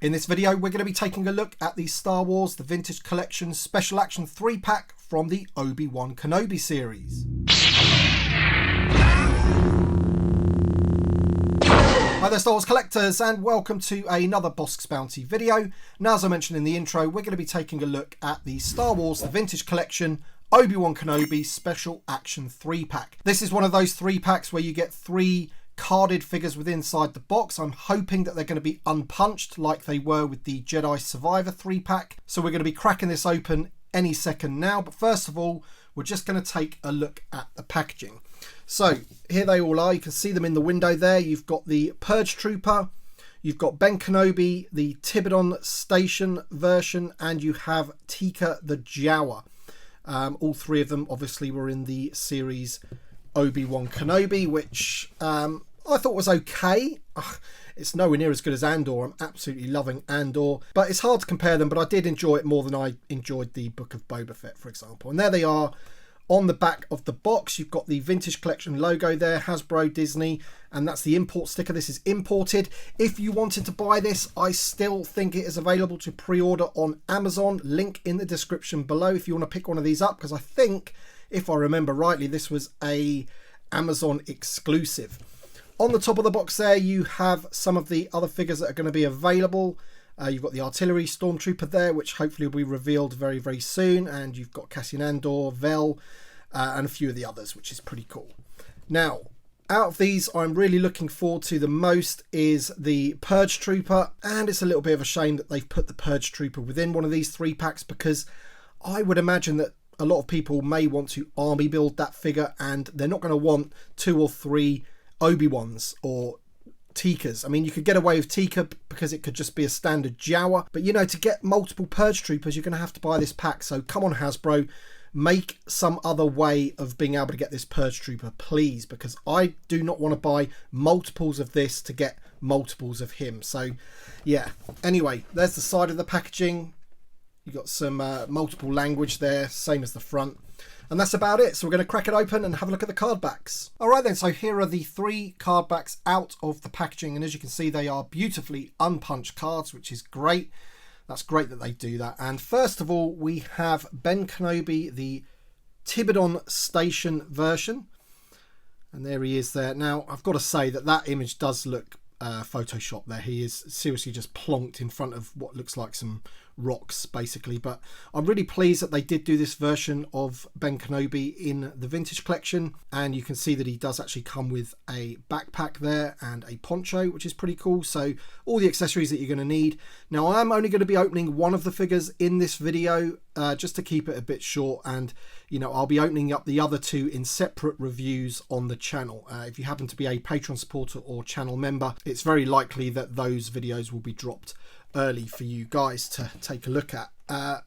In this video, we're going to be taking a look at the Star Wars The Vintage Collection Special Action 3-pack from the Obi-Wan Kenobi series. Hi there Star Wars collectors, and welcome to another Bosk's Bounty video. Now, as I mentioned in the intro, we're going to be taking a look at the Star Wars The Vintage Collection Obi-Wan Kenobi Special Action 3-pack. This is one of those 3-packs where you get 3 carded figures with inside the box. I'm hoping that they're going to be unpunched like they were with the Jedi Survivor 3-pack. So we're going to be cracking this open any second now. But first of all, we're just going to take a look at the packaging. So here they all are. You can see them in the window there. You've got the Purge Trooper, you've got Ben Kenobi, the Tibidon Station version, and you have Teeka the Jawa. All 3 of them obviously were in the series Obi-Wan Kenobi, which I thought was okay. It's nowhere near as good as Andor. I'm absolutely loving Andor, but it's hard to compare them, but I did enjoy it more than I enjoyed the Book of Boba Fett, for example. And there they are on the back of the box. You've got the Vintage Collection logo there, Hasbro, Disney, and that's the import sticker. This is imported. If you wanted to buy this, I still think it is available to pre-order on Amazon. Link in the description below if you want to pick one of these up, because I think, if I remember rightly, this was a Amazon exclusive. On the top of the box there, you have some of the other figures that are going to be available. You've got the Artillery Stormtrooper there, which hopefully will be revealed very, very soon. And you've got Cassian Andor, Vel, and a few of the others, which is pretty cool. Now, out of these, I'm really looking forward to the most is the Purge Trooper. And it's a little bit of a shame that they've put the Purge Trooper within one of these 3-packs, because I would imagine that a lot of people may want to army build that figure, and they're not going to want 2 or 3 Obi-Wans or Teekas. I mean, you could get away with Teeka because it could just be a standard Jawa, but you know, to get multiple Purge Troopers, you're going to have to buy this pack. So come on, Hasbro, make some other way of being able to get this Purge Trooper, please, because I do not want to buy multiples of this to get multiples of him. So yeah, anyway, there's the side of the packaging. You've got some multiple language there, same as the front. And that's about it. So we're going to crack it open and have a look at the card backs. All right then, so here are the 3 card backs out of the packaging. And as you can see, they are beautifully unpunched cards, which is great. That's great that they do that. And first of all, we have Ben Kenobi, the Tibidon Station version. And there he is there. Now, I've got to say that that image does look Photoshop there. He is seriously just plonked in front of what looks like some rocks, basically. But I'm really pleased that they did do this version of Ben Kenobi in the Vintage Collection, and you can see that he does actually come with a backpack there and a poncho, which is pretty cool. So all the accessories that you're going to need. Now, I'm only going to be opening one of the figures in this video, just to keep it a bit short, and you know, I'll be opening up the other 2 in separate reviews on the channel. If you happen to be a Patreon supporter or channel member, it's very likely that those videos will be dropped early for you guys to take a look at.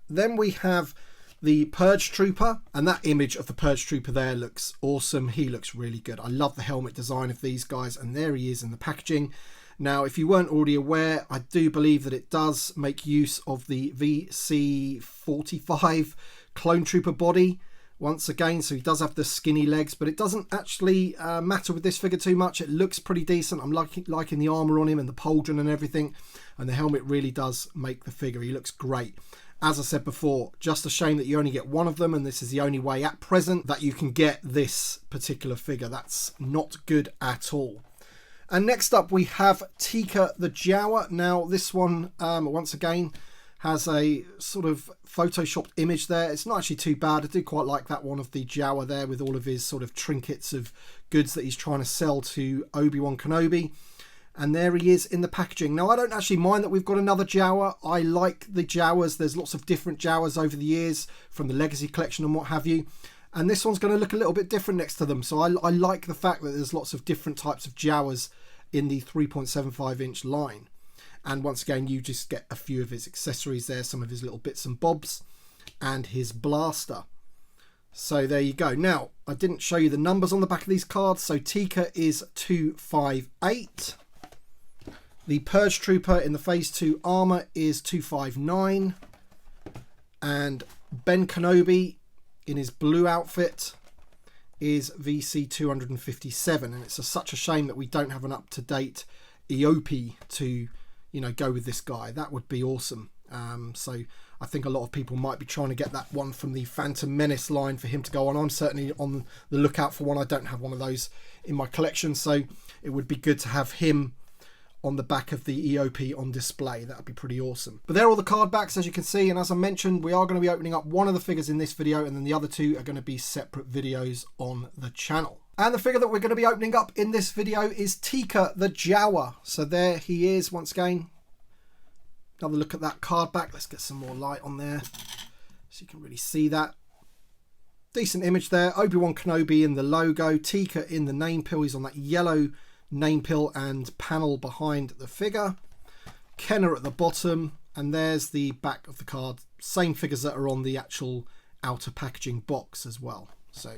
Then we have the Purge Trooper, and that image of the Purge Trooper there looks awesome. He looks really good. I love the helmet design of these guys, and there he is in the packaging. Now, if you weren't already aware, I do believe that it does make use of the VC45 Clone Trooper body once again, so he does have the skinny legs, but it doesn't actually matter with this figure too much. It looks pretty decent. I'm liking the armor on him and the pauldron and everything, and the helmet really does make the figure. He looks great. As I said before, just a shame that you only get one of them, and this is the only way at present that you can get this particular figure. That's not good at all. And next up we have Teeka the Jawa. Now this one, once again, has a sort of photoshopped image there. It's not actually too bad. I do quite like that one of the Jawa there with all of his sort of trinkets of goods that he's trying to sell to Obi-Wan Kenobi. And there he is in the packaging. Now, I don't actually mind that we've got another Jawa. I like the Jawas. There's lots of different Jawas over the years from the Legacy Collection and what have you. And this one's going to look a little bit different next to them. So I like the fact that there's lots of different types of Jawas in the 3.75 inch line. And once again, you just get a few of his accessories there, some of his little bits and bobs, and his blaster. So there you go. Now, I didn't show you the numbers on the back of these cards. So Teeka is 258. The Purge Trooper in the Phase 2 armor is 259. And Ben Kenobi in his blue outfit is VC 257. And it's such a shame that we don't have an up-to-date EOP to you know, go with this guy. That would be awesome. So I think a lot of people might be trying to get that one from the Phantom Menace line for him to go on. I'm certainly on the lookout for one. I don't have one of those in my collection, so it would be good to have him on the back of the EOP on display. That would be pretty awesome. But there are all the card backs, as you can see, and as I mentioned, we are going to be opening up one of the figures in this video, and then the other two are going to be separate videos on the channel. And the figure that we're going to be opening up in this video is Teeka the Jawa. So there he is once again. Another look at that card back. Let's get some more light on there so you can really see that. Decent image there. Obi-Wan Kenobi in the logo. Teeka in the name pill. He's on that yellow name pill and panel behind the figure. Kenner at the bottom. And there's the back of the card. Same figures that are on the actual outer packaging box as well. So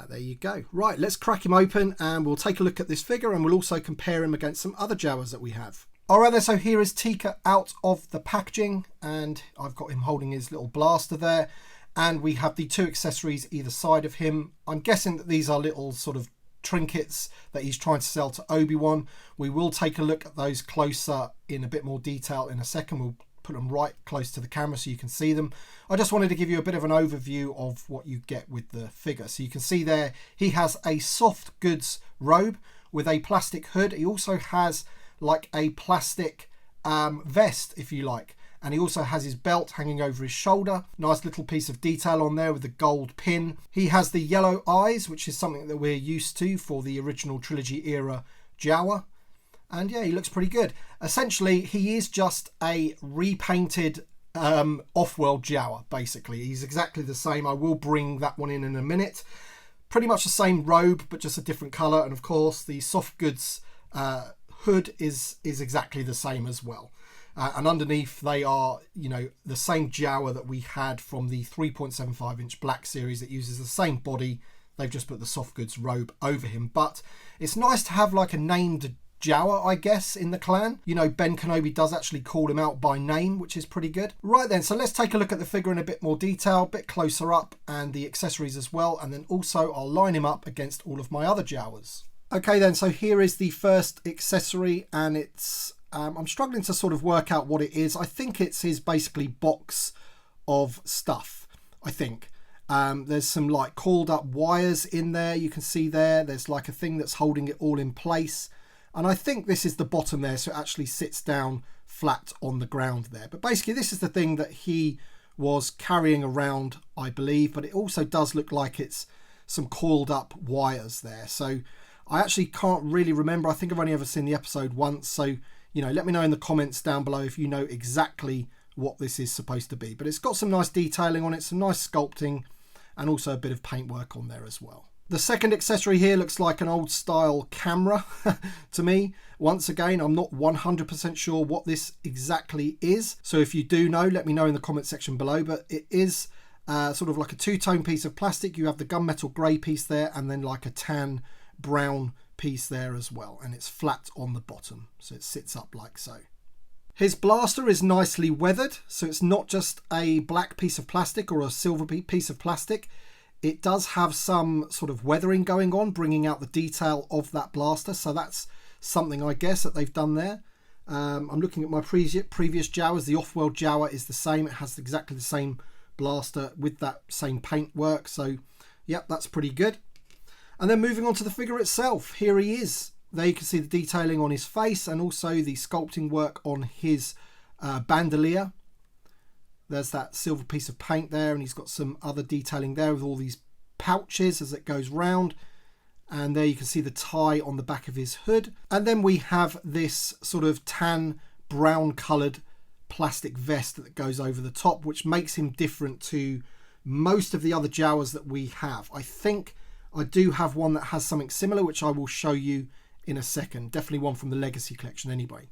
there you go. Right, let's crack him open and we'll take a look at this figure, and we'll also compare him against some other Jawas that we have. Alright then, so here is Teeka out of the packaging, and I've got him holding his little blaster there, and we have the two accessories either side of him. I'm guessing that these are little sort of trinkets that he's trying to sell to Obi-Wan. We will take a look at those closer in a bit more detail in a second. We'll put them right close to the camera so you can see them. I just wanted to give you a bit of an overview of what you get with the figure. So you can see there he has a soft goods robe with a plastic hood. He also has like a plastic vest, if you like, and he also has his belt hanging over his shoulder. Nice little piece of detail on there with the gold pin. He has the yellow eyes, which is something that we're used to for the original trilogy era Jawa. And yeah, he looks pretty good. Essentially, he is just a repainted off-world Jawa, basically. He's exactly the same. I will bring that one in a minute. Pretty much the same robe, but just a different colour. And of course, the soft goods hood is exactly the same as well. And underneath, they are, you know, the same Jawa that we had from the 3.75 inch Black series that uses the same body. They've just put the soft goods robe over him. But it's nice to have like a named Jawa, I guess, in the clan. You know, Ben Kenobi does actually call him out by name, which is pretty good. Right then, so let's take a look at the figure in a bit more detail, a bit closer up, and the accessories as well. And then also I'll line him up against all of my other Jawas. Okay then, so here is the first accessory, and it's I'm struggling to sort of work out what it is. I think it's his basically box of stuff, I think. There's some like coiled up wires in there, you can see there. There's like a thing that's holding it all in place. And I think this is the bottom there, so it actually sits down flat on the ground there. But basically this is the thing that he was carrying around, I believe. But it also does look like it's some coiled up wires there. So I actually can't really remember. I think I've only ever seen the episode once. So, you know, let me know in the comments down below if you know exactly what this is supposed to be. But it's got some nice detailing on it, some nice sculpting, and also a bit of paintwork on there as well. The second accessory here looks like an old style camera to me. Once again, I'm not 100% sure what this exactly is. So if you do know, let me know in the comment section below. But it is sort of like a two-tone piece of plastic. You have the gunmetal grey piece there, and then like a tan brown piece there as well. And it's flat on the bottom, so it sits up like so. His blaster is nicely weathered, so it's not just a black piece of plastic or a silver piece of plastic. It does have some sort of weathering going on, bringing out the detail of that blaster. So that's something, I guess, that they've done there. I'm looking at my previous Jawas. The off-world Jawa is the same. It has exactly the same blaster with that same paintwork. So, yep, that's pretty good. And then moving on to the figure itself. Here he is. There you can see the detailing on his face and also the sculpting work on his bandolier. There's that silver piece of paint there, and he's got some other detailing there with all these pouches as it goes round. And there you can see the tie on the back of his hood. And then we have this sort of tan brown coloured plastic vest that goes over the top, which makes him different to most of the other Jawas that we have. I think I do have one that has something similar, which I will show you in a second. Definitely one from the Legacy collection anyway.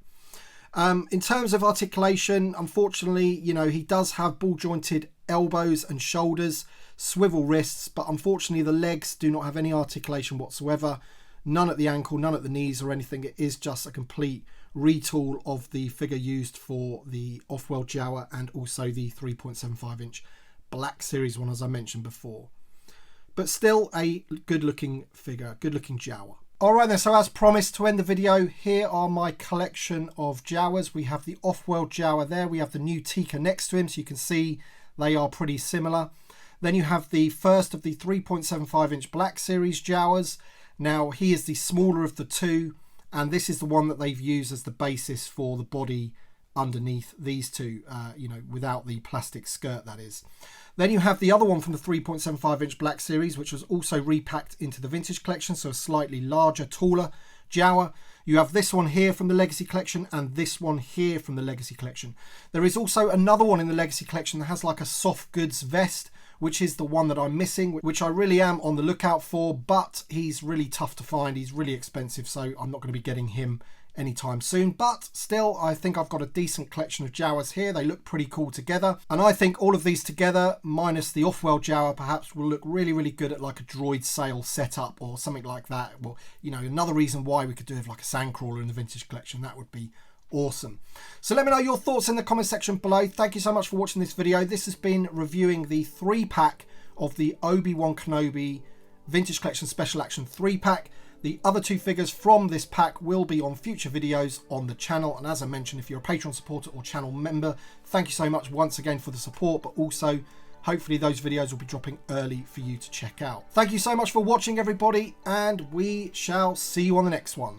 In terms of articulation, unfortunately, you know, he does have ball jointed elbows and shoulders, swivel wrists, but unfortunately the legs do not have any articulation whatsoever. None at the ankle, none at the knees or anything. It is just a complete retool of the figure used for the off-world Jawa and also the 3.75 inch Black series one, as I mentioned before. But still a good looking figure, good looking Jawa. Alright then, so as promised, to end the video, here are my collection of Jawas. We have the off-world Jawa there. We have the new Teeka next to him, so you can see they are pretty similar. Then you have the first of the 3.75-inch Black Series Jawas. Now, he is the smaller of the two, and this is the one that they've used as the basis for the body underneath these two, you know, without the plastic skirt, that is. Then you have the other one from the 3.75-inch Black Series, which was also repacked into the Vintage Collection, so a slightly larger, taller Jawa. You have this one here from the Legacy Collection and this one here from the Legacy Collection. There is also another one in the Legacy Collection that has like a soft goods vest, which is the one that I'm missing, which I really am on the lookout for, but he's really tough to find. He's really expensive, so I'm not going to be getting him anytime soon. But still, I think I've got a decent collection of Jawas here. They look pretty cool together. And I think all of these together, minus the off-world Jawa, perhaps will look really, really good at like a droid sale setup or something like that. Well, you know, another reason why we could do it like a Sandcrawler in the Vintage Collection. That would be awesome. So let me know your thoughts in the comment section below. Thank you so much for watching this video. This has been reviewing the 3-pack of the Obi-Wan Kenobi Vintage Collection Special Action 3-pack. The other 2 figures from this pack will be on future videos on the channel. And as I mentioned, if you're a Patreon supporter or channel member, thank you so much once again for the support, but also hopefully those videos will be dropping early for you to check out. Thank you so much for watching, everybody, and we shall see you on the next one.